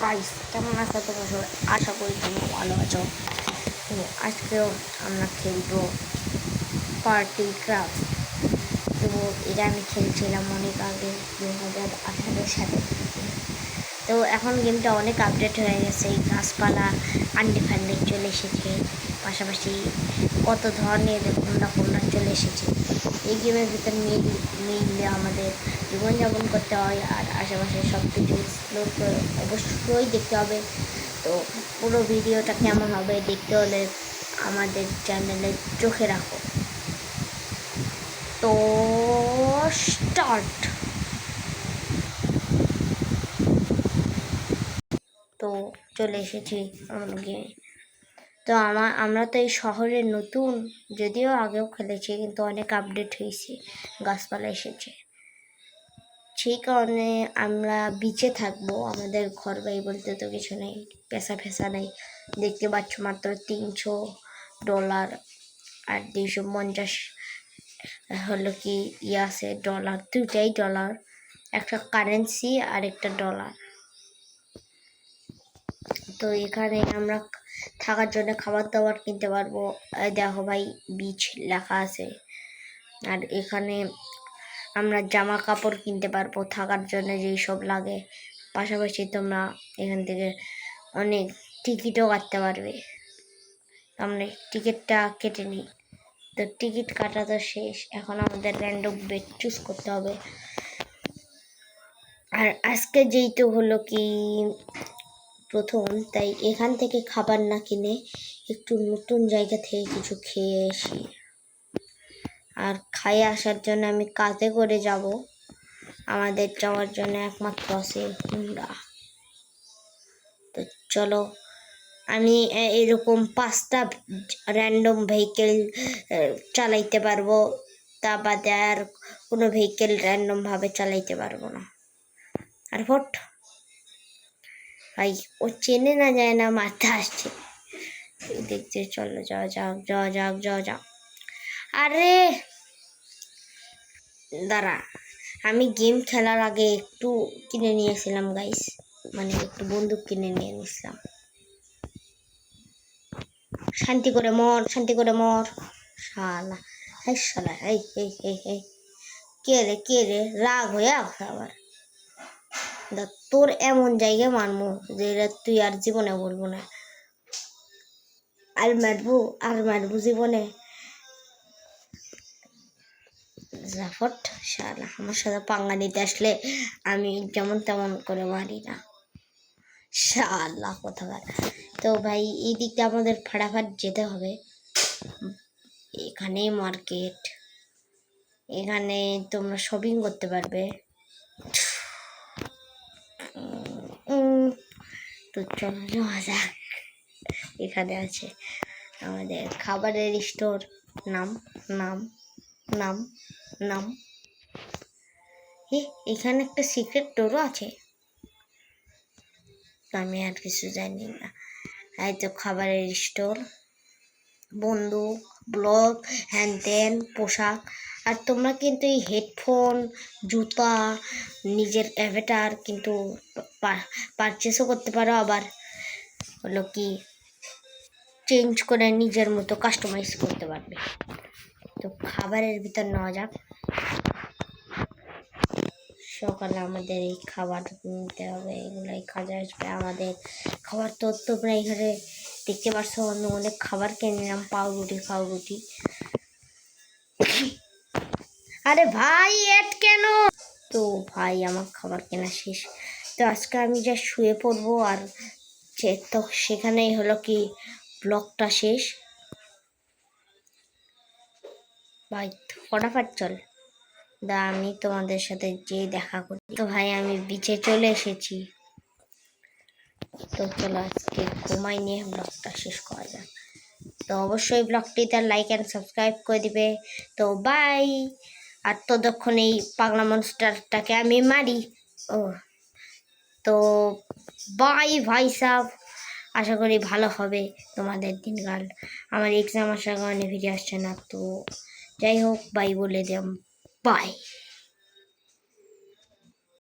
Guys, কেমন আছো তোমরা সবাই? আশা করি তোমরা ভালো আছো। তো আজকেও আমরা খেলবো পার্টি ক্রাফট। তো এটা আমি খেলছিলাম অনেক আগে 2018 সালে। তো এখন গেমটা অনেক আপডেট হয়ে গেছে, এই গাছপালা আন্ডি ফান্ডি চলে এসেছে, পাশাপাশি কত ধরনের হোন্ডা চলে এসেছে। এই গেমের ভিতর মিললে আমাদের জীবনযাপন করতে হয়, আর আশেপাশে সব কিছু এক্সপ্লোর করে অবশ্যই দেখতে হবে। তো পুরো ভিডিওটা কেমন হবে দেখতে হলে আমাদের চ্যানেলে চোখে রাখো। তো স্টার্ট। তো চলে এসেছি আমার গেমে। তো আমরা তো এই শহরের নতুন, যদিও আগেও খেলেছি কিন্তু অনেক আপডেট হয়েছে, গাছপালা এসেছে। সেই কারণে আমরা বিচে থাকবো। আমাদের ঘর বাড়ি বলতে তো কিছু নেই, পেশা ফেসা নেই। দেখতে পাচ্ছ মাত্র $300 আর 250 হলো কি আছে ডলার, দুটাই ডলার, একটা কারেন্সি আর একটা ডলার। তো এখানে আমরা থাকার জন্য খাবার দাবার কিনতে পারবো। দেখো ভাই, বিচ লেখা আছে। আর এখানে আমরা জামা কাপড় কিনতে পারবো থাকার জন্য যেই সব লাগে। পাশাপাশি তোমরা এখান থেকে অনেক টিকিটও কাটতে পারবে। আমরা টিকিটটা কেটে নিই। তো টিকিট কাটা তো শেষ, এখন আমাদের র্যান্ডম বেড চুজ করতে হবে। আর আজকে যেহেতু হলো কি প্রথম, তাই এখান থেকে খাবার না কিনে একটু নতুন জায়গা থেকে কিছু খেয়ে আসি। আর খাইয়ে আসার জন্য আমি কাতে করে যাব। আমাদের যাওয়ার জন্য একমাত্র আছে হুন্ডা। তো চলো, আমি এরকম 5টা র্যান্ডম ভেহিকেল চালাইতে পারবো, তা বাদে আর কোনো ভেহিকেল র্যান্ডমভাবে চালাইতে পারবো না। আর ভোট ভাই, ও চেনে না যায় না, মারতে আসছে। দেখতে চলো, যাও। আরে দাঁড়া, আমি গেম খেলার আগে একটু কিনে নিয়েছিলাম গাইস, মানে একটু বন্দুক কিনে নিয়ে নিয়েছিলাম। শান্তি করে মর শালা। এই শালা, এই কে রে রাগ হয়ে আসে আবার। তোর এমন জায়গায় মারমু যে তুই আর জীবনে বলবো না। আর মারবো জীবনে। জাফট শালা, আমার সাথে পাঙ্গা নিতে আসলে আমি যেমন তেমন করে মারি না শালা কোথাকার। তো ভাই, এই দিকটা আমাদের ফাটাফাট যেতে হবে। এখানে মার্কেট, এখানে তোমরা শপিং করতে পারবে। তো চলো যাওয়া যাক। এখানে আছে আমাদের খাবারের স্টোর। নাম এখানে একটা সিক্রেট ডোরও আছে, আমি আর কিছু জানি না। এই তো খাবারের স্টোর, বন্দুক, ব্লগ, হ্যান ত্যান, পোশাক। আর তোমরা কিন্তু এই হেডফোন, জুতা, নিজের অ্যাভেটার কিন্তু পারচেসও করতে পারো। আবার হলো কি চেঞ্জ করে নিজের মতো কাস্টমাইজ করতে পারবে। তো খাবারের ভিতর নেওয়া যাক। সকালে আমাদের এই খাবার নিতে হবে, এগুলাই কাজে আসবে আমাদের। খাবার তো তোমরা এখানে দেখতে পাচ্ছ, আমি অনেক খাবার কিনে নিলাম। পাউরুটি। আরে ভাই, এট কেন? তো ভাই, আমার খাবার কেনা শেষ। তো আজকে আমি যা শুয়ে পড়বো, আর তো সেখানেই হলো কি ব্লগটা শেষ। ভাই ফটাফট চল, আমি তোমাদের সাথে যে দেখা করি। তো ভাই, আমি বিচে চলে এসেছি। তো চলো আজকে ঘুমাই নিয়ে ব্লগটা শেষ করা যাক। তো অবশ্যই ব্লগটিতে লাইক অ্যান্ড সাবস্ক্রাইব করে দিবে। তো বাই। আর ততক্ষণ এই পাগলা মনস্টারটাকে আমি মারি। তো বাই ভাই সাব, আশা করি ভালো হবে তোমাদের দিনকাল। আমার এক্সাম আসার কারণে ভিডিও আসছে না। তো যাই হোক, বাই বলে দিলাম, বাই।